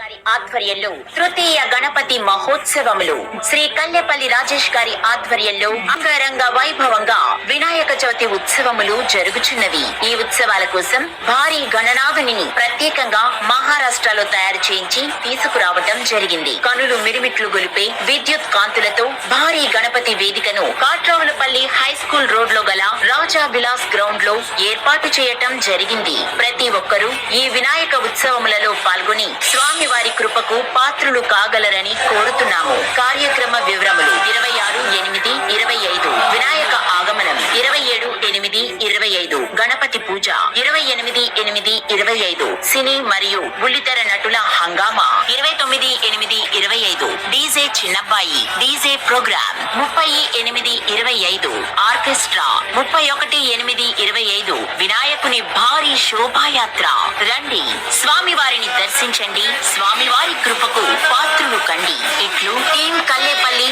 గారి ఆధ్వర్యంలో తృతీయ గణపతి మహోత్సవములు శ్రీ కల్లెపల్లి రాజేష్ గారి ఆధ్వర్యంలో అంగరంగ వైభవంగా వినాయక చవితి ఉత్సవములు జరుగుచున్నవి. ఈ ఉత్సవాల కోసం భారీ గణనాథుని ప్రత్యేకంగా మహారాష్ట్రలో తయారు చేయించి తీసుకురావటం జరిగింది. కనులు మిరిమిట్లు గొలిపే విద్యుత్ కాంతులతో భారీ గణపతి వేదికను కాట్రావులపల్లి హై స్కూల్ రోడ్ లో గల రాజా విలాస్ గ్రౌండ్ లో ఏర్పాటు చేయటం జరిగింది. ప్రతి ఒక్కరూ ఈ వినాయక ఉత్సవములలో పాల్గొని స్వామి వారి కృపకు పాత్రులు కాగలరని కోరుతున్నాము. కార్యక్రమ వివరములు 26/8/25 వినాయక ఆగమనం 27/8/25 గణపతి పూజ 28/8/25 సినీ మరియు బుల్లితెర నటుల హంగామా 29/8/25 డీజే చిన్నబ్బాయి డీజే ప్రోగ్రామ్ 30/8/25 ఆర్కెస్ట్రా 31/8/25 వినాయకుని భారీ శోభాయాత్ర. రండి, స్వామివారిని దర్శించండి, స్వామివారి కృపకు పాత్రులు కండి. ఇట్లు టీం కల్లెపల్లి